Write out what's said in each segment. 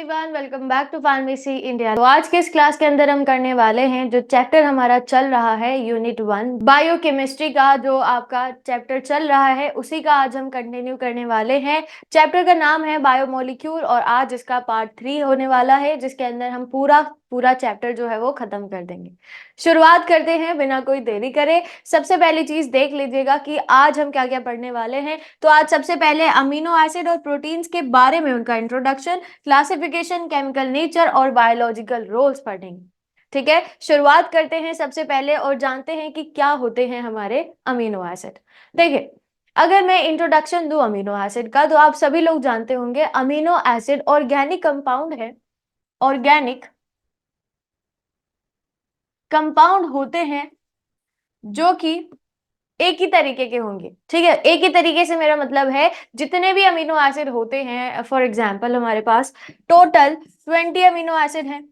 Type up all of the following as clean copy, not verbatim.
Everyone, welcome back to pharmacy India. तो आज के इस क्लास के अंदर हम करने वाले हैं जो चैप्टर हमारा चल रहा है यूनिट 1 बायोकेमिस्ट्री का। जो आपका चैप्टर चल रहा है उसी का आज हम कंटिन्यू करने वाले हैं। चैप्टर का नाम है बायोमोलिक्यूल और आज इसका पार्ट 3 होने वाला है, जिसके अंदर हम पूरा पूरा चैप्टर जो है वो खत्म कर देंगे। शुरुआत करते हैं बिना कोई देरी करे। सबसे पहली चीज देख लीजिएगा कि आज हम क्या क्या पढ़ने वाले हैं। तो आज सबसे पहले अमीनो एसिड और प्रोटीन्स के बारे में उनका इंट्रोडक्शन, क्लासिफिकेशन, केमिकल नेचर और बायोलॉजिकल रोल्स पढ़ेंगे। ठीक है, शुरुआत करते हैं सबसे पहले और जानते हैं कि क्या होते हैं हमारे अमीनो एसिड। देखिए, अगर मैं इंट्रोडक्शन दूं अमीनो एसिड का, तो आप सभी लोग जानते होंगे अमीनो एसिड ऑर्गेनिक कंपाउंड है। ऑर्गेनिक कंपाउंड होते हैं जो कि एक ही तरीके के होंगे। ठीक है, एक ही तरीके से मेरा मतलब है जितने भी अमीनो एसिड होते हैं, फॉर एग्जांपल हमारे पास टोटल 20 अमीनो एसिड हैं।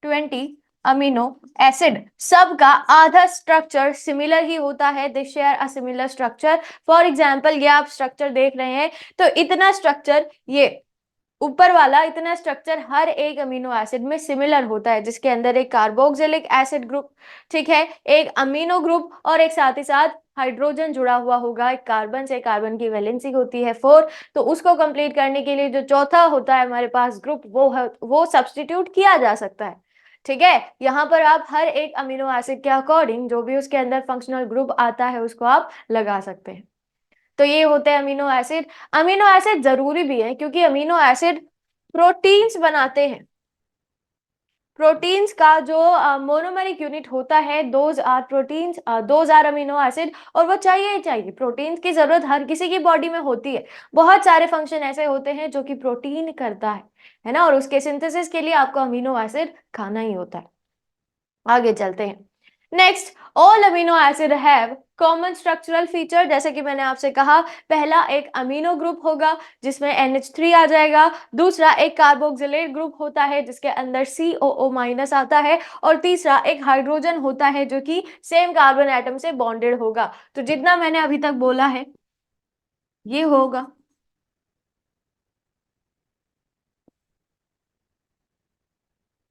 20 अमीनो एसिड, सबका आधा स्ट्रक्चर सिमिलर ही होता है। They share a similar structure. For example ये आप स्ट्रक्चर देख रहे हैं, तो इतना स्ट्रक्चर, ये ऊपर वाला इतना स्ट्रक्चर हर एक अमीनो एसिड में सिमिलर होता है, जिसके अंदर एक कार्बोक्सिलिक एसिड ग्रुप, ठीक है, एक अमीनो ग्रुप और एक साथ ही साथ हाइड्रोजन जुड़ा हुआ होगा। एक कार्बन से, कार्बन की वैलेंसी होती है 4, तो उसको कंप्लीट करने के लिए जो चौथा होता है हमारे पास ग्रुप, वो सब्स्टिट्यूट किया जा सकता है। ठीक है, यहाँ पर आप हर एक अमीनो एसिड के अकॉर्डिंग जो भी उसके अंदर फंक्शनल ग्रुप आता है उसको आप लगा सकते हैं। तो ये होते हैं अमीनो एसिड। अमीनो एसिड जरूरी भी है क्योंकि अमीनो एसिड प्रोटीन्स बनाते हैं। प्रोटीन्स का जो मोनोमेरिक यूनिट होता है, those are proteins, those are amino acid. और वो चाहिए ही चाहिए, प्रोटीन्स की जरूरत हर किसी की बॉडी में होती है। बहुत सारे फंक्शन ऐसे होते हैं जो कि प्रोटीन करता है ना, और उसके सिंथेसिस के लिए आपको अमीनो एसिड खाना ही होता है। आगे चलते हैं। Next, all amino acid have common structural feature. जैसे कि मैंने आपसे कहा, पहला एक अमीनो ग्रुप होगा जिसमें NH3 आ जाएगा। दूसरा एक कार्बोक्सिलेट ग्रुप होता है जिसके अंदर COO माइनस आता है। और तीसरा एक हाइड्रोजन होता है जो कि सेम कार्बन एटम से बॉन्डेड होगा। तो जितना मैंने अभी तक बोला है ये होगा।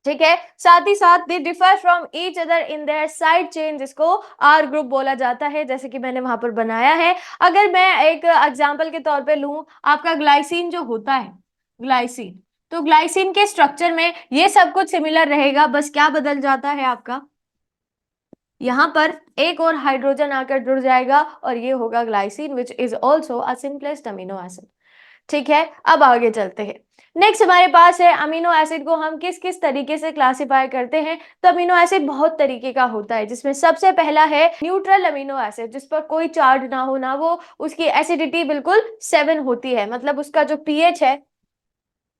ठीक है, साथ ही साथ they differ from each other in their side chain, जिसको आर ग्रुप बोला जाता है, जैसे कि मैंने वहां पर बनाया है। अगर मैं एक एग्जांपल के तौर पे लूं, आपका ग्लाइसिन जो होता है, ग्लाइसिन, तो ग्लाइसिन के स्ट्रक्चर में ये सब कुछ सिमिलर रहेगा, बस क्या बदल जाता है आपका, यहाँ पर एक और हाइड्रोजन आकर जुड़ जाएगा और ये होगा glycine, which is also a simplest amino acid. ठीक है, अब आगे चलते हैं। नेक्स्ट हमारे पास है अमीनो एसिड को हम किस किस तरीके से क्लासिफाई करते हैं। तो अमीनो एसिड बहुत तरीके का होता है, जिसमें सबसे पहला है न्यूट्रल अमीनो एसिड, जिस पर कोई चार्ज ना हो, ना वो उसकी एसिडिटी बिल्कुल 7 होती है, मतलब उसका जो pH है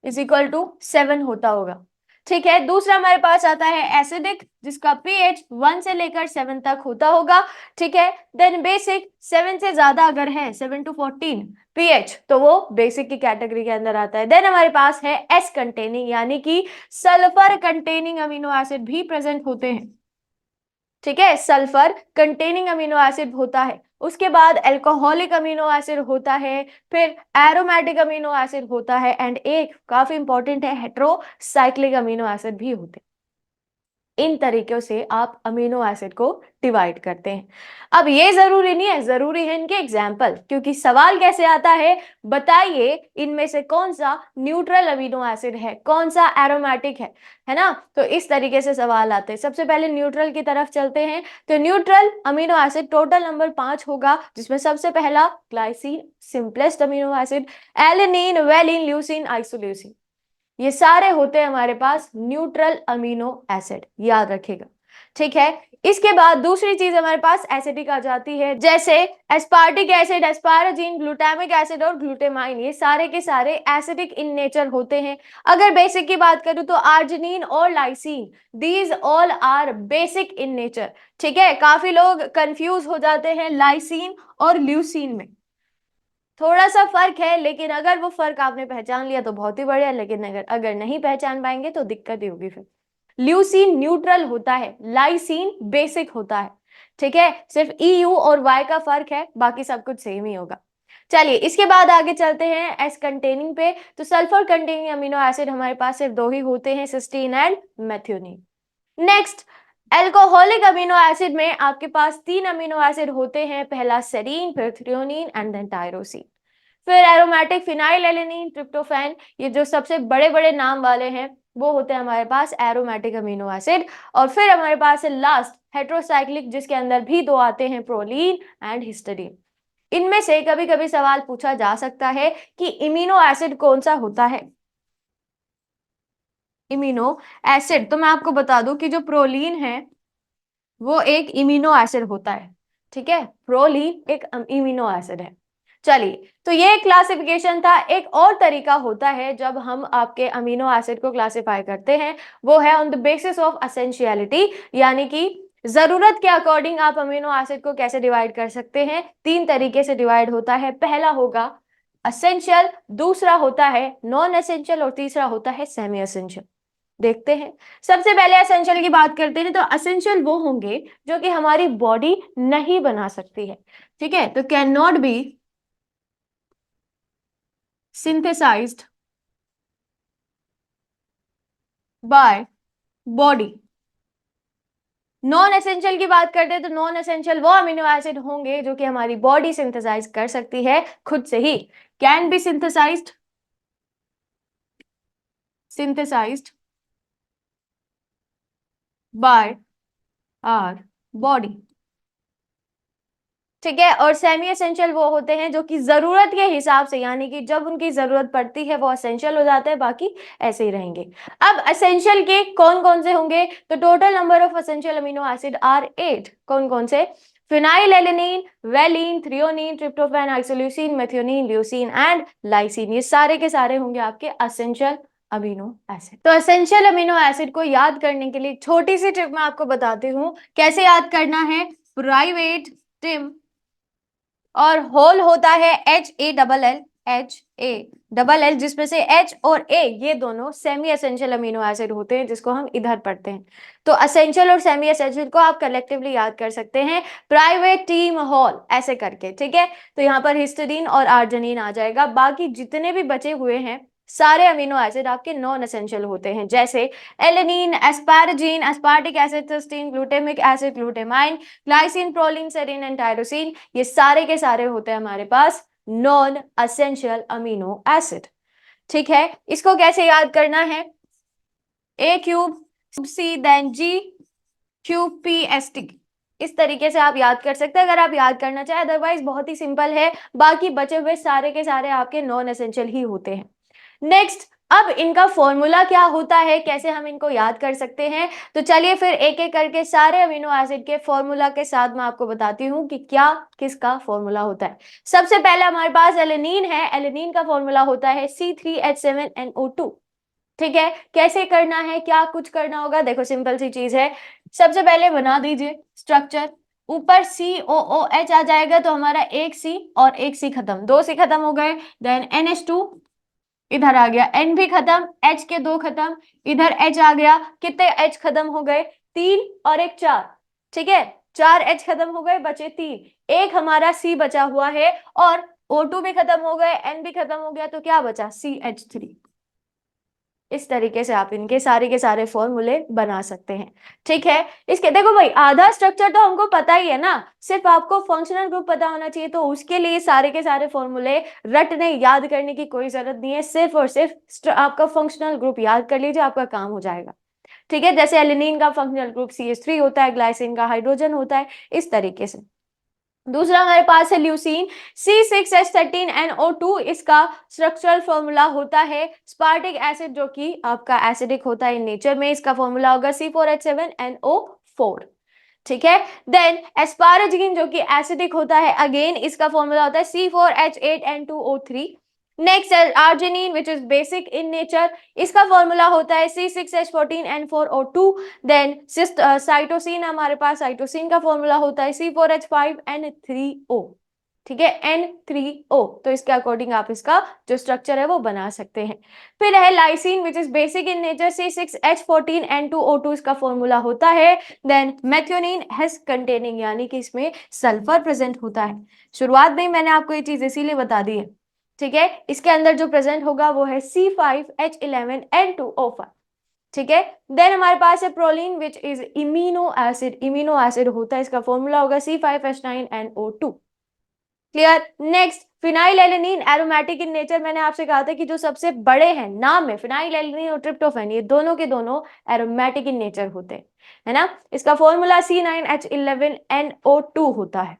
इज इक्वल टू 7 होता होगा। ठीक है, दूसरा हमारे पास आता है एसिडिक, जिसका pH 1 से लेकर 7 तक होता होगा। ठीक है, देन बेसिक, 7 से ज्यादा अगर है, 7 to 14 pH, तो वो बेसिक की कैटेगरी के अंदर आता है। देन हमारे पास है एस कंटेनिंग, यानी कि सल्फर कंटेनिंग अमीनो एसिड भी प्रेजेंट होते हैं। ठीक है, सल्फर कंटेनिंग अमीनो एसिड होता है। उसके बाद अल्कोहलिक अमीनो एसिड होता है, फिर एरोमेटिक अमीनो एसिड होता है, एंड एक काफी इंपॉर्टेंट है, हेट्रोसाइक्लिक अमीनो एसिड भी होते हैं। इन तरीकों से आप अमीनो एसिड को डिवाइड करते हैं। अब ये जरूरी नहीं है, जरूरी है इनके एग्जाम्पल, क्योंकि सवाल कैसे आता है, बताइए इनमें से कौन सा न्यूट्रल अमीनो एसिड है, कौन सा एरोमेटिक है ना। तो इस तरीके से सवाल आते हैं। सबसे पहले न्यूट्रल की तरफ चलते हैं। तो neutral amino acid total number 5 होगा, जिसमें सबसे पहला glycine, simplest amino acid, alanine, valine, leucine, isoleucine, ये सारे होते हैं हमारे पास न्यूट्रल अमीनो एसिड, याद रखिएगा। ठीक है, इसके बाद दूसरी चीज हमारे पास एसिडिक आ जाती है, जैसे एस्पार्टिक एसिड, एस्पाराजीन, ग्लूटामिक एसिड और ग्लूटेमाइन, ये सारे के सारे एसिडिक इन नेचर होते हैं। अगर बेसिक की बात करूं तो आर्जिनिन और lysine, these all are basic in nature. ठीक है, काफी लोग कंफ्यूज हो जाते हैं लाइसिन और ल्यूसिन में, थोड़ा सा फर्क है, लेकिन अगर वो फर्क आपने पहचान लिया तो बहुत ही बढ़िया, लेकिन अगर अगर नहीं पहचान पाएंगे तो दिक्कत ही होगी। फिर ल्यूसीन न्यूट्रल होता है, लाइसीन बेसिक होता है। ठीक है, सिर्फ EU और Y का फर्क है, बाकी सब कुछ सेम ही होगा। चलिए इसके बाद आगे चलते हैं एस कंटेनिंग पे। तो सल्फर कंटेनिंग अमीनो एसिड हमारे पास सिर्फ दो ही होते हैं, cysteine and methionine. Next, alcoholic amino acid में आपके पास तीन अमीनो एसिड होते हैं, पहला सेरीन, फिर थ्रियोनिन एंड देन टायरोसिन। फिर एरोमेटिक फिनाइल एलेनिन, ट्रिप्टोफैन, ये जो सबसे बड़े बड़े नाम वाले हैं वो होते हैं हमारे पास एरोमेटिक अमीनो एसिड। और फिर हमारे पास है लास्ट हेट्रोसाइक्लिक, जिसके अंदर भी दो आते हैं, प्रोलीन एंड हिस्टडीन। इनमें से कभी कभी सवाल पूछा जा सकता है कि इम्यूनो एसिड कौन सा होता है। इम्यूनो एसिड, तो मैं आपको बता दूं कि जो प्रोलीन है वो एक इम्यूनो एसिड होता है। ठीक है, प्रोलीन एक इम्यूनो एसिड है। चलिए, तो ये क्लासिफिकेशन था। एक और तरीका होता है जब हम आपके अमीनो एसिड को क्लासिफाई करते हैं, वो है on the basis of essentiality, यानी कि जरूरत के अकॉर्डिंग आप अमीनो एसिड को कैसे डिवाइड कर सकते हैं। तीन तरीके से डिवाइड होता है, पहला होगा असेंशियल, दूसरा होता है नॉन एसेंशियल और तीसरा होता है सेमी एसेंशियल। देखते हैं, सबसे पहले असेंशियल की बात करते हैं। तो असेंशियल वो होंगे जो कि हमारी बॉडी नहीं बना सकती है। ठीक है, तो can not be synthesized by body. Non essential की बात करते हैं तो नॉन एसेंशियल वो अमीनो एसिड होंगे जो कि हमारी बॉडी सिंथेसाइज कर सकती है खुद से ही। Can be synthesized by our body. ठीक है, और सेमी एसेंशियल वो होते हैं जो कि जरूरत के हिसाब से, यानी कि जब उनकी जरूरत पड़ती है वो एसेंशियल हो जाते हैं, बाकी ऐसे ही रहेंगे। अब एसेंशियल के कौन कौन से होंगे, तो total number of essential amino acid are 8। कौन कौन से, phenyl alanine, valine, threonine, tryptophan, isoleucine, methionine, leucine and lysine, ये सारे के सारे होंगे आपके एसेंशियल अमीनो एसिड। तो एसेंशियल अमीनो एसिड को याद करने के लिए छोटी सी ट्रिक मैं आपको बताती हूँ कैसे याद करना है। प्राइवेट टिम और होल होता है H A डबल एल, जिसमें से H और A ये दोनों सेमी एसेंशियल अमीनो एसिड होते हैं, जिसको हम इधर पढ़ते हैं। तो एसेंशियल और सेमी एसेंशियल को आप कलेक्टिवली याद कर सकते हैं प्राइवेट टीम होल ऐसे करके। ठीक है, तो यहाँ पर हिस्टडीन और आर्जिनिन आ जाएगा। बाकी जितने भी बचे हुए हैं सारे अमीनो एसिड आपके नॉन एसेंशियल होते हैं, जैसे alanine, asparagine, aspartic acid, cysteine, glutamic acid, glutamine, glycine, proline, serine and tyrosine, ये सारे के सारे होते हैं हमारे पास नॉन एसेंशियल अमीनो एसिड। ठीक है, इसको कैसे याद करना है, A cube C then G cube P S T, इस तरीके से आप याद कर सकते हैं अगर आप याद करना चाहें। अदरवाइज बहुत ही सिंपल है, बाकी बचे हुए सारे के सारे आपके नॉन एसेंशियल ही होते हैं। नेक्स्ट, अब इनका फॉर्मूला क्या होता है, कैसे हम इनको याद कर सकते हैं, तो चलिए फिर एक एक करके सारे अमीनो एसिड के फॉर्मूला के साथ मैं आपको बताती हूँ कि क्या किसका फॉर्मूला होता है। सबसे पहले हमारे पास एलेनिन है, एलेनिन का फॉर्मूला होता है C3H7NO2। ठीक है, कैसे करना है, क्या कुछ करना होगा, देखो सिंपल सी चीज है। सबसे पहले बना दीजिए स्ट्रक्चर, ऊपर COOH आ जाएगा तो हमारा एक C और एक C खत्म, दो C खत्म हो गए। देन NH2 इधर आ गया, N भी खत्म, H के दो खत्म, इधर H आ गया, कितने H खत्म हो गए, तीन और एक चार। ठीक है, चार H खत्म हो गए, बचे तीन, एक हमारा C बचा हुआ है और O2 भी खत्म हो गए, N भी खत्म हो गया, तो क्या बचा CH3। इस तरीके से आप इनके सारे के सारे फॉर्मूले बना सकते हैं। ठीक है, इसके देखो भाई आधा स्ट्रक्चर तो हमको पता ही है ना, सिर्फ आपको फंक्शनल ग्रुप पता होना चाहिए, तो उसके लिए सारे के सारे फॉर्मूले रटने याद करने की कोई जरूरत नहीं है, सिर्फ और सिर्फ आपका फंक्शनल ग्रुप याद कर लीजिए, आपका काम हो जाएगा। ठीक है, जैसे एलिनिन का फंक्शनल ग्रुप CH3 होता है, ग्लाइसिन का हाइड्रोजन होता है, इस तरीके से। दूसरा हमारे पास है ल्यूसीन, C6H13NO2, इसका स्ट्रक्चरल फॉर्मूला होता है स्पार्टिक एसिड जो कि आपका एसिडिक होता है इन नेचर में, इसका फॉर्मूला होगा C4H7NO4। ठीक है, देन एस्पारागिन जो कि एसिडिक होता है, अगेन इसका फॉर्मूला होता है C4H8N2O3। Next arginine which is basic in nature, इसका फॉर्मूला होता है C6H14N4O2। देन साइटोसिन, हमारे पास साइटोसिन का फॉर्मूला होता है C4H5N3O। ठीक है, N3O। तो इसके अकॉर्डिंग आप इसका जो स्ट्रक्चर है वो बना सकते हैं। फिर है lysine which is basic in nature, C6H14N2O2 इसका फॉर्मूला होता है। देन मेथियोनिन हैज कंटेनिंग, यानी कि इसमें सल्फर प्रेजेंट होता है। शुरुआत में ही मैंने आपको ये चीज इसीलिए बता दी है, ठीक है। इसके अंदर जो प्रेजेंट होगा वो है C5H11N2O5, ठीक है। देन हमारे पास है proline which is imino acid, imino acid होता है, इसका फॉर्मूला होगा C5H9NO2। Clear. Next phenylalanine aromatic in nature, मैंने आपसे कहा था कि जो सबसे बड़े हैं नाम में, फिनाइलएलेनिन और ट्रिप्टोफैन, ये दोनों के दोनों एरोमेटिक इन नेचर होते हैं, है ना। इसका फॉर्मूला C9H11NO2 होता है।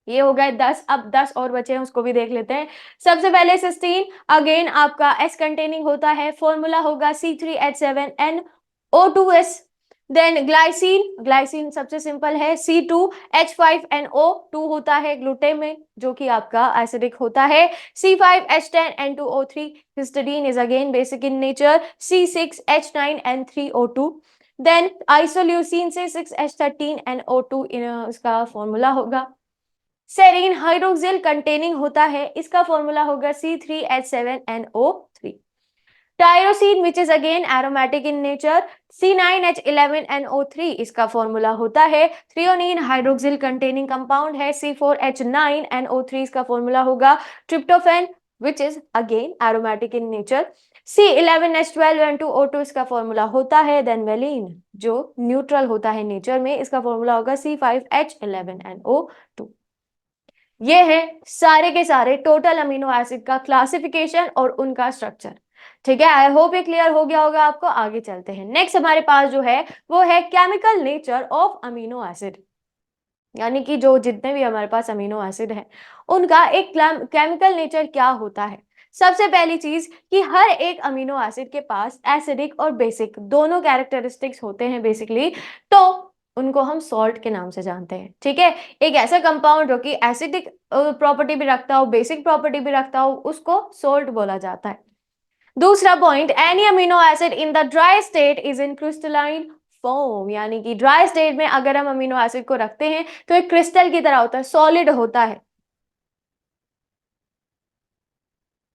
ये हो गए 10, अब 10 और बचे हैं, उसको भी देख लेते हैं। सबसे पहले सिस्टीन, अगेन आपका S कंटेनिंग होता है, फॉर्मूला होगा C3H7NO2S। देन ग्लाइसिन, ग्लाइसिन सबसे सिंपल है, C2H5NO2 होता है, ग्लूटेमेन जो कि आपका एसिडिक होता है, C5H10N2O3। Histidine is again basic in nature, C6H9N3O2। Then isoleucine से 6H13NO2 इसका फॉर्मूला होगा। सेरीन हाइड्रोक्सिल कंटेनिंग होता है, इसका फॉर्मूला होगा C3H7NO3। Tyrosine which is again aromatic in nature, C9H11NO3 इसका फॉर्मूला होता है। थ्रियोनिन हाइड्रोक्सिल कंटेनिंग कंपाउंड है, C4H9NO3 इसका फॉर्मूला होगा। Tryptophan which is again aromatic in nature, C11H12N2O2 इसका फॉर्मूला होता है। देन वेलिन जो न्यूट्रल होता है नेचर में, इसका फॉर्मूला होगा C5H11NO2। ये है सारे के सारे टोटल अमीनो एसिड का क्लासिफिकेशन और उनका स्ट्रक्चर, ठीक है। आई होप ये क्लियर हो गया होगा आपको। आगे चलते हैं। नेक्स्ट हमारे पास जो है वो है chemical nature of amino acid, यानी कि जो जितने भी हमारे पास अमीनो एसिड है उनका एक केमिकल नेचर क्या होता है। सबसे पहली चीज कि हर एक अमीनो एसिड के पास एसिडिक और बेसिक दोनों कैरेक्टरिस्टिक्स होते हैं बेसिकली, तो उनको हम सॉल्ट के नाम से जानते हैं, ठीक है। एक ऐसा कंपाउंड जो कि एसिडिक प्रॉपर्टी भी रखता हो, बेसिक प्रॉपर्टी भी रखता हो, उसको सॉल्ट बोला जाता है। दूसरा point, any amino acid in the dry state is in crystalline form, यानी कि ड्राई स्टेट में अगर हम अमीनो एसिड को रखते हैं तो एक क्रिस्टल की तरह होता है, सॉलिड होता है,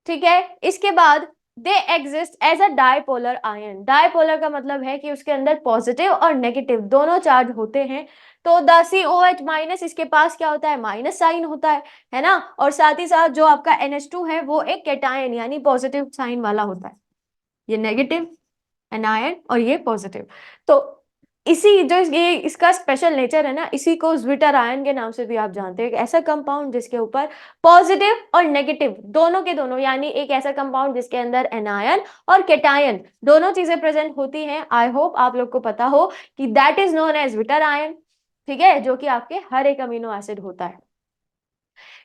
ठीक है। इसके बाद they exist as a dipolar ion, dipolar का मतलब है कि उसके अंदर पॉजिटिव और नेगेटिव दोनों चार्ज होते हैं। तो द COH माइनस, इसके पास क्या होता है, माइनस साइन होता है ना। और साथ ही साथ जो आपका NH2 है वो एक कैटायन यानी पॉजिटिव साइन वाला होता है, ये नेगेटिव एनायन और ये पॉजिटिव। तो इसी जो ये इसका स्पेशल नेचर है ना, इसी को ज्विटर आयन के नाम से भी आप जानते हैं। एक ऐसा कंपाउंड जिसके ऊपर पॉजिटिव और नेगेटिव दोनों के दोनों, यानी एक ऐसा कंपाउंड जिसके अंदर एनायन और केटायन दोनों चीजें प्रेजेंट होती हैं। आई होप आप लोग को पता हो कि that is known as zwitterion, ठीक है, जो कि आपके हर एक अमीनो एसिड होता है।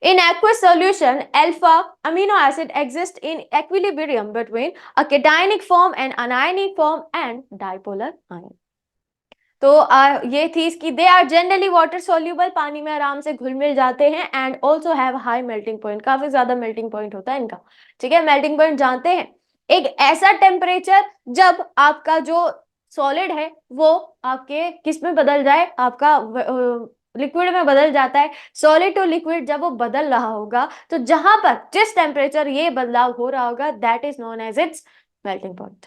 In aqueous solution, alpha amino acid exists in equilibrium between a cationic form and anionic form and dipolar ion. तो ये थी इसकी, they are generally water soluble, पानी में आराम से घुल मिल जाते हैं, and also have high melting point, काफी ज्यादा मेल्टिंग पॉइंट होता है इनका, ठीक है। मेल्टिंग पॉइंट जानते हैं, एक ऐसा टेम्परेचर जब आपका जो सॉलिड है वो आपके किस में बदल जाए, आपका लिक्विड में बदल जाता है। सॉलिड टू लिक्विड जब वो बदल रहा होगा तो जहां पर जिस टेम्परेचर ये बदलाव हो रहा होगा that is known as its melting point,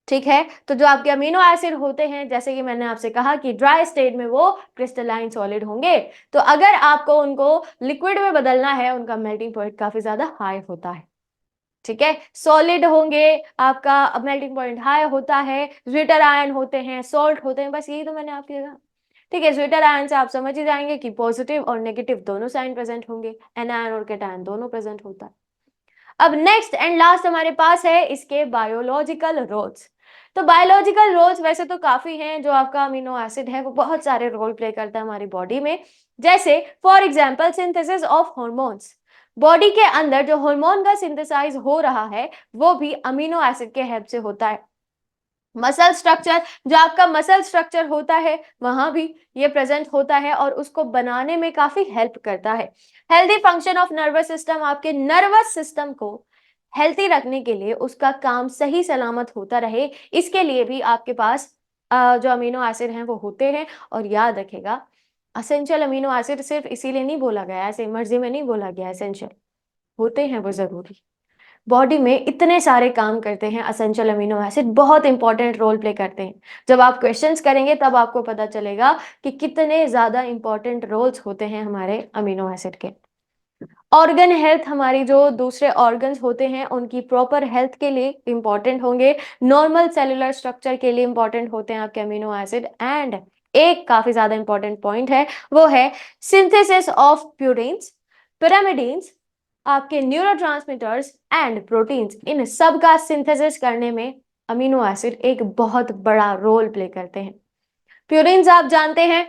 ठीक है। तो जो आपके अमीनो एसिड होते हैं, जैसे कि मैंने आपसे कहा कि ड्राई स्टेट में वो क्रिस्टलाइन सॉलिड होंगे, तो अगर आपको उनको लिक्विड में बदलना है उनका मेल्टिंग पॉइंट काफी ज्यादा हाई होता है, ठीक है। सॉलिड होंगे आपका मेल्टिंग पॉइंट हाई होता है, ज्विटर आयन होते हैं, सॉल्ट होते हैं, बस यही तो मैंने आपको कहा, ठीक है। ज्विटर आयन से आप समझ ही जाएंगे कि पॉजिटिव और नेगेटिव दोनों साइन प्रेजेंट होंगे, एनायन और कैटायन दोनों प्रेजेंट होता है। अब नेक्स्ट एंड लास्ट हमारे पास है इसके बायोलॉजिकल रोल्स। तो बायोलॉजिकल रोल्स वैसे तो काफी हैं, जो आपका अमीनो एसिड है वो बहुत सारे रोल प्ले करता है हमारी बॉडी में, जैसे for example synthesis of hormones, body के अंदर जो हार्मोन का सिंथेसाइज हो रहा है वो भी अमीनो एसिड के हेल्प से होता है। मसल स्ट्रक्चर, जो आपका मसल स्ट्रक्चर होता है वहां भी ये प्रेजेंट होता है और उसको बनाने में काफी हेल्प करता है। Healthy function of nervous system, आपके नर्वस सिस्टम को हेल्थी रखने के लिए, उसका काम सही सलामत होता रहे, इसके लिए भी आपके पास जो अमीनो एसिड हैं वो होते हैं। और याद रखेगा असेंशियल अमीनो एसिड सिर्फ इसीलिए नहीं बोला गया, ऐसे मर्जी में नहीं बोला गया, एसेंशियल होते हैं वो जरूरी। बॉडी में इतने सारे काम करते हैं असेंशियल अमीनो एसिड, बहुत इंपॉर्टेंट रोल प्ले करते हैं। जब आप क्वेश्चंस करेंगे तब आपको पता चलेगा कि कितने ज्यादा इंपॉर्टेंट रोल्स होते हैं हमारे अमीनो एसिड के। ऑर्गन हेल्थ, हमारी जो दूसरे ऑर्गन्स होते हैं उनकी प्रॉपर हेल्थ के लिए इंपॉर्टेंट होंगे, नॉर्मल सेलुलर स्ट्रक्चर के लिए इंपॉर्टेंट होते हैं आपके अमीनो एसिड। एंड एक काफी ज्यादा इंपॉर्टेंट पॉइंट है, वो है सिंथेसिस ऑफ प्यूरिन्स, पिरामिडीन्स, आपके न्यूरोट्रांसमीटर्स एंड प्रोटीन्स, इन सब का सिंथेसिस करने में अमीनो एसिड एक बहुत बड़ा रोल प्ले करते हैं। प्यूरिन्स आप जानते हैं,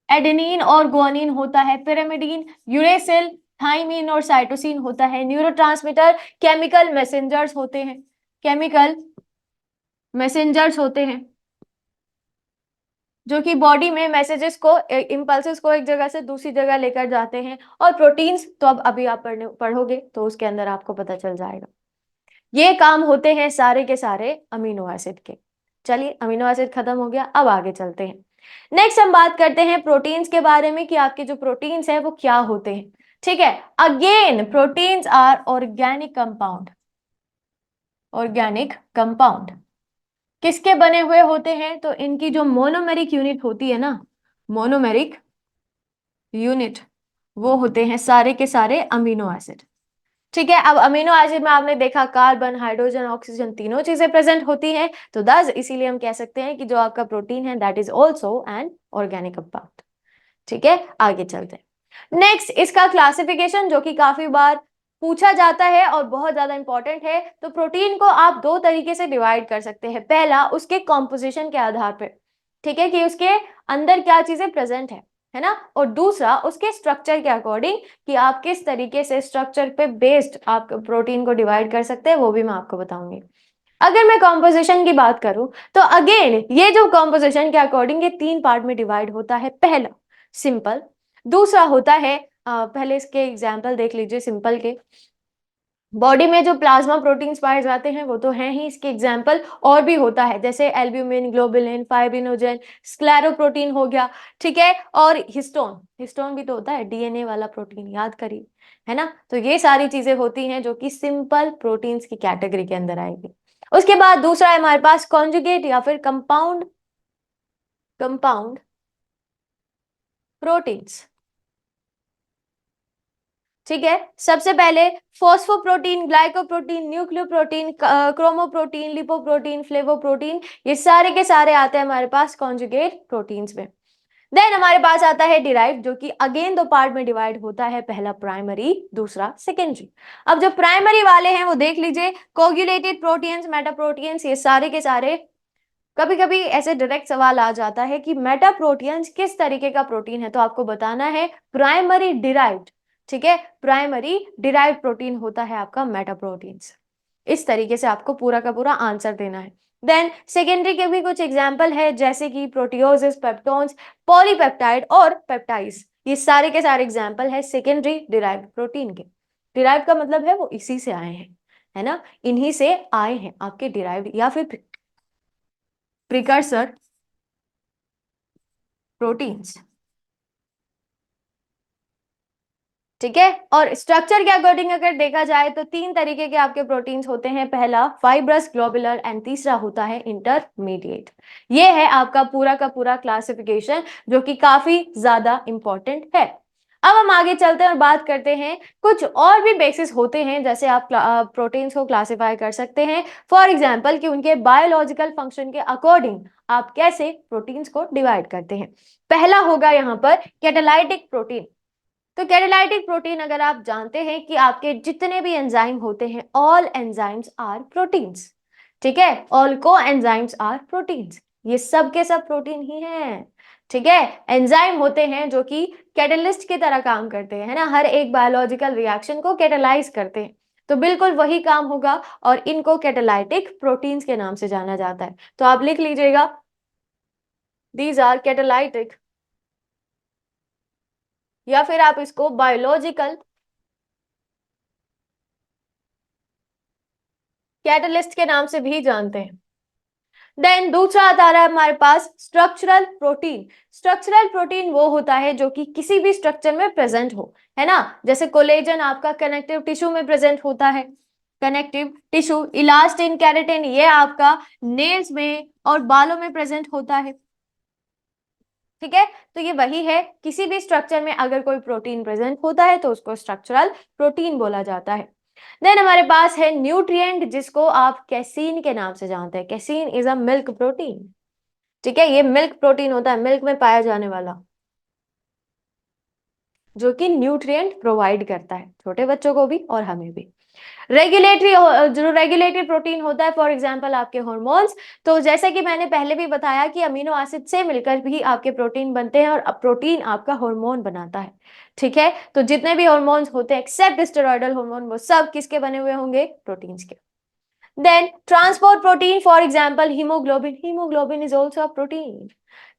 एडेनिन और गुआनिन होता है, पिरामिडीन यूरेसिल, थाइमिन और साइटोसिन होता है, न्यूरोट्रांसमीटर केमिकल मैसेंजर्स होते हैं, केमिकल मैसेंजर्स होते हैं जो कि बॉडी में मैसेजेस को, इम्पल्सेस को एक जगह से दूसरी जगह लेकर जाते हैं। और प्रोटीन्स तो अब अभी आप पढ़ोगे तो उसके अंदर आपको पता चल जाएगा। ये काम होते हैं सारे के सारे अमीनो एसिड के। चलिए, अमीनो एसिड खत्म हो गया, अब आगे चलते हैं। नेक्स्ट हम बात करते हैं प्रोटीन्स के बारे में कि आपके जो प्रोटीन्स है वो क्या होते हैं। ठीक है, again proteins are organic compound. Organic compound किसके बने हुए होते हैं? तो इनकी जो मोनोमेरिक यूनिट होती है ना, मोनोमेरिक यूनिट, वो होते हैं सारे के सारे अमीनो एसिड। ठीक है, अब अमीनो एसिड में आपने देखा कार्बन, हाइड्रोजन, ऑक्सीजन तीनों चीजें प्रेजेंट होती हैं, तो दस इसीलिए हम कह सकते हैं कि जो आपका प्रोटीन है that is also an organic compound. ठीक है, आगे चलते हैं। नेक्स्ट, इसका क्लासिफिकेशन जो कि काफी बार पूछा जाता है और बहुत ज्यादा इंपॉर्टेंट है। तो प्रोटीन को आप दो तरीके से डिवाइड कर सकते हैं। पहला, उसके कॉम्पोजिशन के आधार पर, ठीक है, कि उसके अंदर क्या चीजें प्रेजेंट है ना। और दूसरा, उसके स्ट्रक्चर के अकॉर्डिंग कि आप किस तरीके से स्ट्रक्चर पे बेस्ड आप प्रोटीन को डिवाइड कर सकते हैं, वो भी मैं आपको बताऊंगी। अगर मैं कॉम्पोजिशन की बात करूं तो अगेन ये जो कॉम्पोजिशन के अकॉर्डिंग ये तीन पार्ट में डिवाइड होता है। पहला सिंपल, दूसरा होता है पहले इसके एग्जांपल देख लीजिए सिंपल के। बॉडी में जो प्लाज्मा प्रोटीन्स पाए जाते हैं वो तो हैं ही इसके एग्जाम्पल, और भी होता है जैसे एल्ब्यूमिन, ग्लोबुलिन, फाइब्रिनोजेन, स्क्लेरोप्रोटीन हो गया। ठीक है, और हिस्टोन, हिस्टोन भी तो होता है, डीएनए वाला प्रोटीन, याद करिए, है ना। तो ये सारी चीजें होती हैं जो कि सिंपल प्रोटीन्स की कैटेगरी के अंदर आएगी। उसके बाद दूसरा है हमारे पास कॉन्जुगेट या फिर कंपाउंड, कंपाउंड प्रोटीन्स। ठीक है, सबसे पहले phosphoprotein, glycoprotein, nucleoprotein, chromoprotein, lipoprotein, flavoprotein, ये सारे के सारे आते हैं हमारे पास कॉन्जुगेट प्रोटीन्स में। देन हमारे पास आता है डिराइव, जो कि अगेन दो पार्ट में डिवाइड होता है, पहला प्राइमरी, दूसरा सेकेंडरी। अब जो प्राइमरी वाले हैं वो देख लीजिए, कोगुलेटेड प्रोटीन्स, मेटाप्रोटीन्स, ये सारे के सारे। कभी कभी ऐसे डायरेक्ट सवाल आ जाता है कि मेटाप्रोटीन्स किस तरीके का प्रोटीन है, तो आपको बताना है प्राइमरी डिराइव्ड। ठीक है, प्राइमरी डिराइव्ड प्रोटीन होता है आपका मेटाप्रोटीन्स। इस तरीके से आपको पूरा का पूरा आंसर देना है। देन सेकेंडरी के भी कुछ एग्जाम्पल है जैसे कि प्रोटियोसिस, पेप्टोन्स, पॉलीपेप्टाइड और पेप्टाइड्स, ये सारे के सारे एग्जाम्पल है सेकेंडरी डिराइव्ड प्रोटीन के। डिराइव का मतलब है वो इसी से आए हैं, है ना, इन्हीं से आए हैं आपके डिराइव्ड या फिर प्रिकर्सर प्रोटीन्स। ठीक है, और स्ट्रक्चर के अकॉर्डिंग अगर देखा जाए तो तीन तरीके के आपके प्रोटीन्स होते हैं, पहला फाइब्रस, ग्लोबुलर एंड तीसरा होता है इंटरमीडिएट। ये है आपका पूरा का पूरा क्लासिफिकेशन जो कि काफी ज्यादा इंपॉर्टेंट है। अब हम आगे चलते हैं और बात करते हैं कुछ और भी बेसिस होते हैं जैसे आप प्रोटीन्स को क्लासिफाई कर सकते हैं। फॉर एग्जाम्पल कि उनके बायोलॉजिकल फंक्शन के अकॉर्डिंग आप कैसे प्रोटीन्स को डिवाइड करते हैं। पहला होगा यहाँ पर कैटालाइटिक प्रोटीन। तो कैटालाइटिक प्रोटीन अगर आप जानते हैं कि आपके जितने भी एंजाइम होते हैं, ऑल एंजाइम्स आर प्रोटीन्स। ठीक है, ऑल को एंजाइम्स आर प्रोटीन्स, ये सब के सब प्रोटीन ही हैं। ठीक है, एंजाइम होते हैं जो कि कैटलिस्ट की तरह काम करते हैं, है ना, हर एक बायोलॉजिकल रिएक्शन को कैटलाइज करते हैं। तो बिल्कुल वही काम होगा और इनको कैटालाइटिक प्रोटीन्स के नाम से जाना जाता है। तो आप लिख लीजिएगा, दीज आर कैटालाइटिक, या फिर आप इसको बायोलॉजिकल कैटलिस्ट के नाम से भी जानते हैं। देन दूसरा आता रहा है हमारे पास स्ट्रक्चरल प्रोटीन। स्ट्रक्चरल प्रोटीन वो होता है जो कि किसी भी स्ट्रक्चर में प्रेजेंट हो, है ना, जैसे कोलेजन आपका कनेक्टिव टिश्यू में प्रेजेंट होता है, कनेक्टिव टिश्यू, इलास्टिन, केराटिन ये आपका नेल्स में और बालों में प्रेजेंट होता है। ठीक है, तो ये वही है, किसी भी स्ट्रक्चर में अगर कोई प्रोटीन प्रेजेंट होता है तो उसको स्ट्रक्चरल प्रोटीन बोला जाता है। देन हमारे पास है न्यूट्रिएंट, जिसको आप कैसीन के नाम से जानते हैं। Casein is a milk protein. ठीक है, ये मिल्क प्रोटीन होता है, मिल्क में पाया जाने वाला, जो कि न्यूट्रिएंट प्रोवाइड करता है छोटे बच्चों को भी और हमें भी। रेगुलेटरी, जो रेगुलेटरी प्रोटीन होता है, फॉर एग्जांपल आपके हार्मोन्स। तो जैसे कि मैंने पहले भी बताया कि अमीनो एसिड से मिलकर भी आपके प्रोटीन बनते हैं, और प्रोटीन आपका हार्मोन बनाता है। ठीक है, तो जितने भी हार्मोन्स होते हैं एक्सेप्ट स्टेरॉयडल हार्मोन, वो सब किसके बने हुए होंगे? प्रोटीन्स के। Then transport protein, for example haemoglobin. Haemoglobin is also a protein.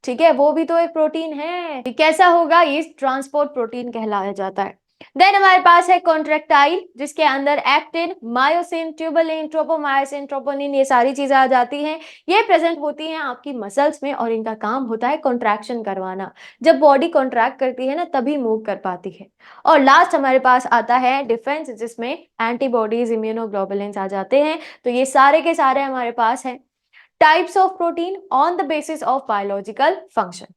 ठीक है, वो भी तो एक प्रोटीन है। कैसा होगा? ये ट्रांसपोर्ट प्रोटीन कहलाया जाता है। देन हमारे पास है कॉन्ट्रेक्टाइल, जिसके अंदर actin, myosin, tubulin, tropomyosin, troponin, ये सारी चीजें आ जाती हैं। ये प्रेजेंट होती हैं आपकी मसल्स में, और इनका काम होता है कॉन्ट्रैक्शन करवाना। जब बॉडी कॉन्ट्रैक्ट करती है ना, तभी मूव कर पाती है। और लास्ट हमारे पास आता है डिफेंस, जिसमें एंटीबॉडीज, इम्यूनोग्लोबुलिन्स आ जाते हैं। तो ये सारे के सारे हमारे पास हैं types of protein on the basis of biological function.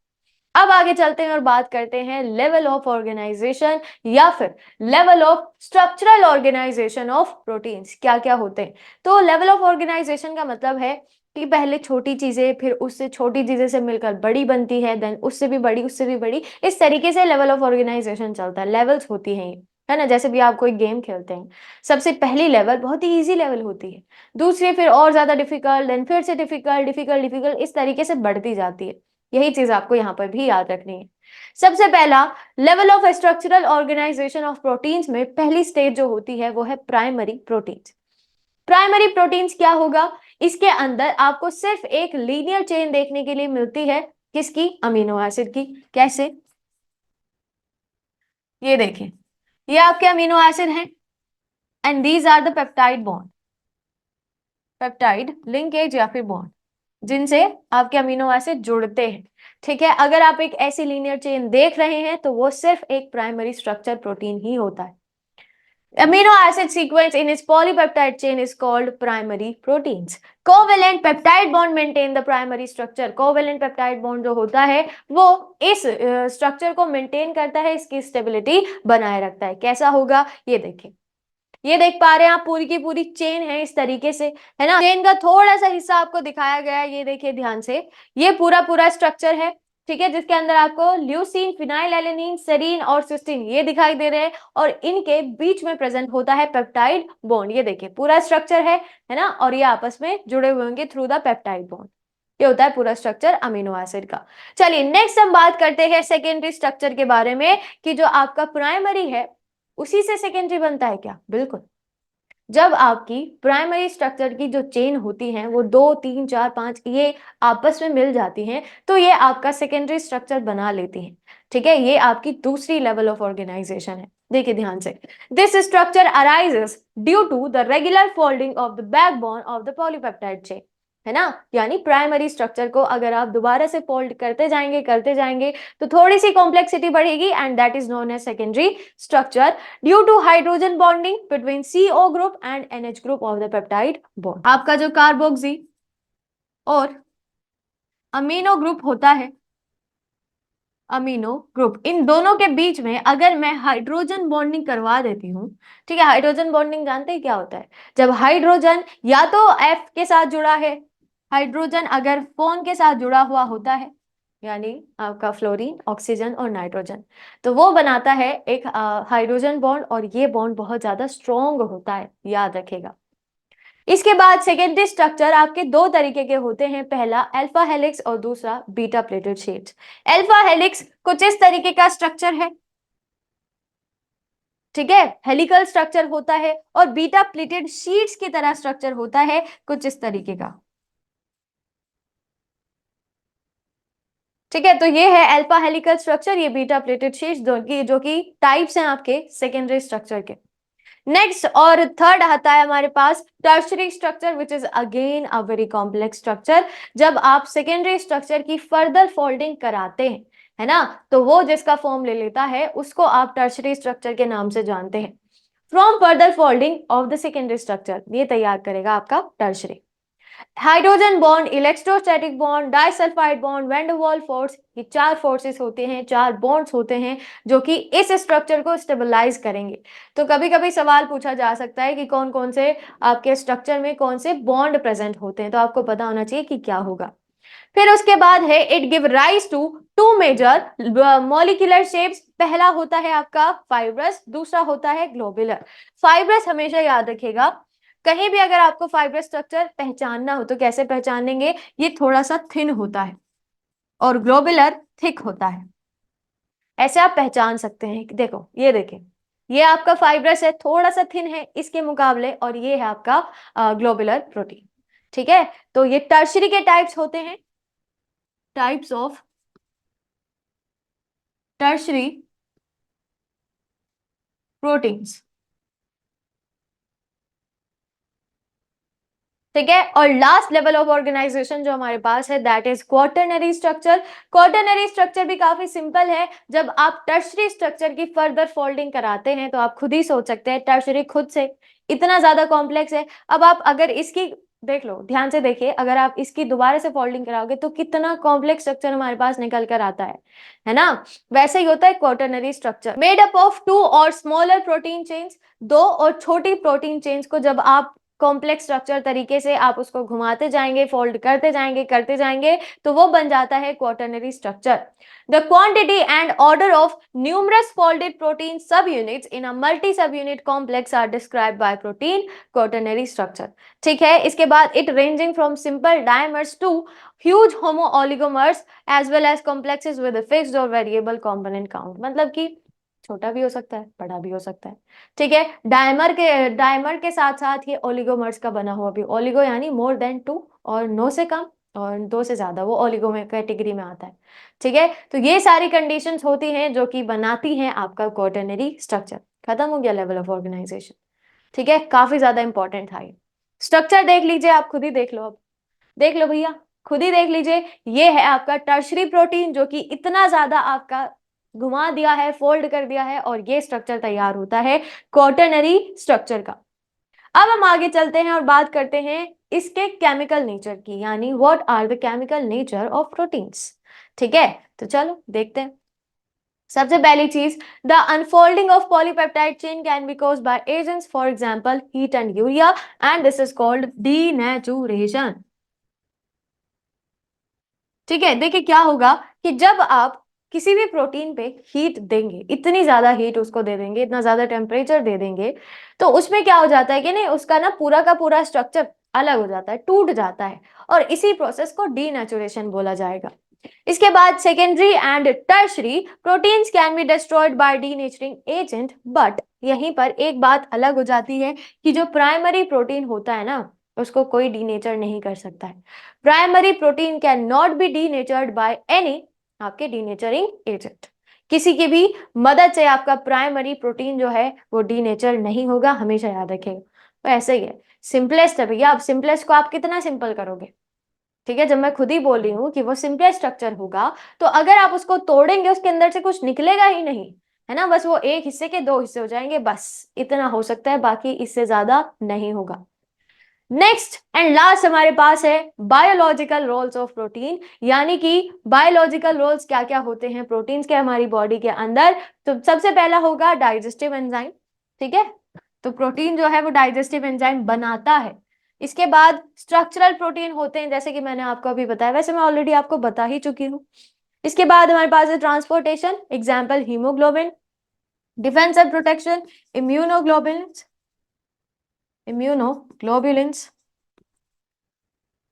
अब आगे चलते हैं और बात करते हैं लेवल ऑफ ऑर्गेनाइजेशन, या फिर level of structural organisation of proteins. क्या क्या होते हैं? तो लेवल ऑफ ऑर्गेनाइजेशन का मतलब है कि पहले छोटी चीजें, फिर उससे छोटी चीजें से मिलकर बड़ी बनती है, देन उससे भी बड़ी, उससे भी बड़ी, इस तरीके से लेवल ऑफ ऑर्गेनाइजेशन चलता है। लेवल्स होती हैं ये, है ना, जैसे भी आप कोई गेम खेलते हैं, सबसे पहली लेवल बहुत ही इजी लेवल होती है, दूसरी फिर और ज्यादा डिफिकल्ट, देन फिर से डिफिकल्ट डिफिकल्ट डिफिकल्ट, इस तरीके से बढ़ती जाती है। यही चीज आपको यहाँ पर भी याद रखनी है। सबसे पहला level of structural organisation of proteins में पहली स्टेज जो होती है वो है प्राइमरी प्रोटीन्स। प्राइमरी प्रोटीन्स क्या होगा? इसके अंदर आपको सिर्फ एक लीनियर चेन देखने के लिए मिलती है, किसकी? अमीनो एसिड की। कैसे? ये देखें, ये आपके अमीनो एसिड हैं, and these are the peptide bond, peptide linkage या फिर बॉन्ड, जिनसे आपके अमीनो एसिड जुड़ते हैं। ठीक है, अगर आप एक ऐसी लीनियर चेन देख रहे हैं तो वो सिर्फ एक प्राइमरी स्ट्रक्चर प्रोटीन ही होता है। Amino acid sequence in its polypeptide chain is called primary proteins. Covalent peptide bond maintain the primary structure. Covalent peptide bond जो होता है वो इस स्ट्रक्चर को मेंटेन करता है, इसकी स्टेबिलिटी बनाए रखता है। कैसा होगा? ये देखें, ये देख पा रहे हैं आप, पूरी की पूरी चेन है इस तरीके से, है ना। चेन का थोड़ा सा हिस्सा आपको दिखाया गया है, ये देखिए ध्यान से, ये पूरा पूरा स्ट्रक्चर है। ठीक है, जिसके अंदर आपको ल्यूसीन, फिनाइलएलेनिन, सेरीन और सिस्टीन ये दिखाई दे रहे हैं, और इनके बीच में प्रेजेंट होता है पेप्टाइड बॉन्ड। ये देखिए पूरा स्ट्रक्चर है ना, और ये आपस में जुड़े हुए होंगे थ्रू द पेप्टाइड बॉन्ड। ये होता है पूरा स्ट्रक्चर अमीनो एसिड का। चलिए नेक्स्ट हम बात करते हैं सेकेंडरी स्ट्रक्चर के बारे में, कि जो आपका प्राइमरी है उसी से सेकेंडरी बनता है क्या? बिल्कुल। जब आपकी प्राइमरी स्ट्रक्चर की जो चेन होती है वो 2 3 4 5 ये आपस में मिल जाती हैं, तो ये आपका सेकेंडरी स्ट्रक्चर बना लेती हैं। ठीक है, ये आपकी दूसरी लेवल ऑफ ऑर्गेनाइजेशन है। देखिए ध्यान से, this structure arises due to the regular folding of the backbone of the polypeptide chain, है ना। यानी प्राइमरी स्ट्रक्चर को अगर आप दोबारा से फोल्ड करते जाएंगे तो थोड़ी सी कॉम्प्लेक्सिटी बढ़ेगी, and that is known as secondary structure due to hydrogen bonding between CO group and NH group of the peptide bond. आपका जो कार्बोक्सी और अमीनो ग्रुप होता है, अमीनो ग्रुप, इन दोनों के बीच में अगर मैं हाइड्रोजन बॉन्डिंग करवा देती हूँ, ठीक है, हाइड्रोजन बॉन्डिंग जानते हैं क्या होता है? जब हाइड्रोजन या तो F के साथ जुड़ा है, हाइड्रोजन अगर फोन के साथ जुड़ा हुआ होता है, यानी आपका फ्लोरीन, ऑक्सीजन और नाइट्रोजन, तो वो बनाता है एक हाइड्रोजन बॉन्ड, और ये बॉन्ड बहुत ज्यादा स्ट्रॉन्ग होता है, याद रखेगा। इसके बाद सेकेंडरी स्ट्रक्चर आपके दो तरीके के होते हैं, पहला अल्फा हेलिक्स और दूसरा beta pleated sheets. Alpha helix कुछ इस तरीके का स्ट्रक्चर है, ठीक है, हेलिकल स्ट्रक्चर होता है, और बीटा प्लेटेड शीट्स की तरह स्ट्रक्चर होता है कुछ इस तरीके का। ठीक है, तो ये है अल्फा हेलिकल स्ट्रक्चर, ये बीटा प्लेटेड शीट्स, जो कि टाइप्स हैं आपके सेकेंडरी स्ट्रक्चर के। नेक्स्ट और थर्ड आता है हमारे पास tertiary structure, which is again a very complex structure. जब आप सेकेंडरी स्ट्रक्चर की फर्दर फोल्डिंग कराते हैं, है ना, तो वो जिसका फॉर्म ले लेता है उसको आप टर्शरी स्ट्रक्चर के नाम से जानते हैं। From further folding of the secondary structure, ये तैयार करेगा आपका tertiary. Hydrogen bond, electrostatic bond, disulphide bond, van der Waals force, ये चार फोर्सेस होते हैं, चार बॉन्ड्स होते हैं जो कि इस स्ट्रक्चर को स्टेबलाइज करेंगे। तो कभी कभी सवाल पूछा जा सकता है कि कौन कौन से आपके स्ट्रक्चर में कौन से बॉन्ड प्रेजेंट होते हैं, तो आपको पता होना चाहिए कि क्या होगा। फिर उसके बाद है it give rise to two major molecular shapes. पहला होता है आपका फाइब्रस, दूसरा होता है ग्लोबुलर। फाइब्रस हमेशा याद रखिएगा, कहीं भी अगर आपको फाइब्रस स्ट्रक्चर पहचानना हो तो कैसे पहचानेंगे, ये थोड़ा सा थिन होता है और ग्लोबुलर थिक होता है, ऐसे आप पहचान सकते हैं। देखो ये देखें, ये आपका फाइब्रस है, थोड़ा सा थिन है इसके मुकाबले, और ये है आपका ग्लोबुलर प्रोटीन। ठीक है, तो ये टर्शरी के टाइप्स होते हैं, टाइप्स ऑफ टर्शरी प्रोटीन्स। ठीक है, और लास्ट लेवल ऑफ ऑर्गेनाइजेशन जो हमारे पास है that is quaternary structure. Quaternary structure भी काफी सिंपल है। जब आप टर्शरी स्ट्रक्चर की फर्दर फोल्डिंग कराते हैं तो आप खुद ही सोच सकते हैं टर्शरी खुद से इतना ज्यादा कॉम्प्लेक्स है। अब आप अगर इसकी देख लो, ध्यान से देखिए, अगर आप इसकी दोबारा से फोल्डिंग कराओगे तो कितना कॉम्प्लेक्स स्ट्रक्चर हमारे पास निकल कर आता है ना। वैसे ही होता है quaternary structure, made up of two और स्मॉलर प्रोटीन चेन्स। दो और छोटी प्रोटीन चेन्स को जब आप कॉम्प्लेक्स स्ट्रक्चर तरीके से आप उसको घुमाते जाएंगे, फोल्ड करते जाएंगे तो वो बन जाता है quaternary structure. The quantity and order of numerous folded protein subunits in a multi subunit complex are describe by protein quaternary structure. ठीक है, इसके बाद it ranging from simple dimers to huge homo oligomers as well as complexes with fixed or variable component count, मतलब कि छोटा भी हो सकता है, बड़ा भी हो सकता है। ठीक है, डायमर के साथ साथ ये ओलिगोमर्स का बना हुआ भी, ओलिगो यानी मोर देन टू, और नो से कम और दो से ज्यादा, वो ओलिगो में कैटेगरी में आता है। ठीक है, तो ये सारी कंडीशंस होती हैं जो कि बनाती हैं आपका क्वाटरनरी स्ट्रक्चर। खत्म हो गया लेवल ऑफ ऑर्गेनाइजेशन। ठीक है, काफी ज्यादा इंपॉर्टेंट था ये स्ट्रक्चर। देख लीजिए, आप खुद ही देख लो, अब देख लो भैया, खुद ही देख लीजिए। ये है आपका टर्शरी प्रोटीन जो कि इतना ज्यादा आपका घुमा दिया है, फोल्ड कर दिया है, और ये स्ट्रक्चर तैयार होता है क्वाटरनरी स्ट्रक्चर का। अब हम आगे चलते हैं और बात करते हैं इसके केमिकल नेचर की, यानी what are the chemical nature of proteins. ठीक है, तो चलो देखते हैं। सबसे पहली चीज, the unfolding of polypeptide chain can be caused by agents, for example heat and urea, and this is called denaturation. ठीक है, देखिए क्या होगा कि जब आप किसी भी प्रोटीन पे हीट देंगे, इतनी ज्यादा हीट उसको दे देंगे, इतना ज्यादा टेम्परेचर दे देंगे, तो उसमें क्या हो जाता है कि नहीं, उसका ना पूरा का पूरा स्ट्रक्चर अलग हो जाता है, टूट जाता है, और इसी प्रोसेस को डीनेचुरेशन बोला जाएगा। इसके बाद secondary and tertiary proteins can be destroyed by denaturing agent, but यहीं पर एक बात अलग हो जाती है कि जो प्राइमरी प्रोटीन होता है ना, उसको कोई डीनेचर नहीं कर सकता है। Primary protein can not B denatured by any आपके डीनेचरिंग एजेंट, किसी की भी मदद से आपका प्राइमरी प्रोटीन जो है वो डीनेचर नहीं होगा, हमेशा याद रखेगा। तो ऐसे ही है, सिंपलेस्ट है भैया। आप सिंपलेस्ट को आप कितना सिंपल करोगे। ठीक है, जब मैं खुद ही बोल रही हूँ कि वो सिंपलेस्ट स्ट्रक्चर होगा, तो अगर आप उसको तोड़ेंगे उसके अंदर से कुछ निकलेगा ही नहीं, है ना, बस वो एक हिस्से के दो हिस्से हो जाएंगे, बस इतना हो सकता है, बाकी इससे ज्यादा नहीं होगा। नेक्स्ट एंड लास्ट हमारे पास है बायोलॉजिकल रोल्स ऑफ प्रोटीन, यानी कि बायोलॉजिकल रोल्स क्या क्या होते हैं प्रोटीन्स के हमारी बॉडी के अंदर। तो सबसे पहला होगा डाइजेस्टिव एंजाइम। ठीक है, तो प्रोटीन जो है वो डाइजेस्टिव एंजाइम बनाता है। इसके बाद स्ट्रक्चरल प्रोटीन होते हैं, जैसे कि मैंने आपको अभी बताया, वैसे मैं ऑलरेडी आपको बता ही चुकी हूँ। इसके बाद हमारे पास है transportation, example haemoglobin, defence and protection, immunoglobulins, immunoglobulins.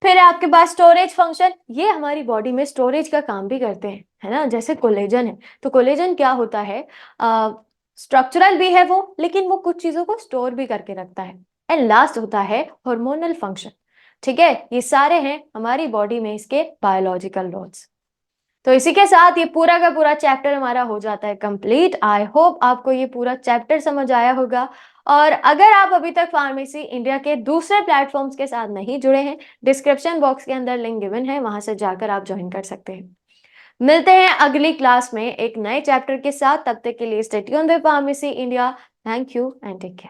फिर है आपके पास स्टोरेज फंक्शन, ये हमारी बॉडी में स्टोरेज का काम भी करते हैं, है ना, जैसे कोलेजन है। तो कोलेजन क्या होता है, स्ट्रक्चरल भी है वो, लेकिन वो कुछ चीजों को स्टोर भी करके रखता है। एंड लास्ट होता है हार्मोनल फंक्शन। ठीक है, ये सारे हैं हमारी बॉडी में इसके बायोलॉजिकल रोल्स। तो इसी के साथ ये पूरा का पूरा चैप्टर हमारा हो जाता है कंप्लीट। आई होप आपको ये पूरा चैप्टर समझ आया होगा, और अगर आप अभी तक फार्मेसी इंडिया के दूसरे प्लेटफ़ॉर्म्स के साथ नहीं जुड़े हैं, डिस्क्रिप्शन बॉक्स के अंदर लिंक गिवन है, वहाँ से जाकर आप जॉइन कर सकते हैं। मिलते हैं अगली क्लास में एक नए चैप्टर के साथ, तब तक के लिए stay tuned with pharmacy India. Thank you and take care.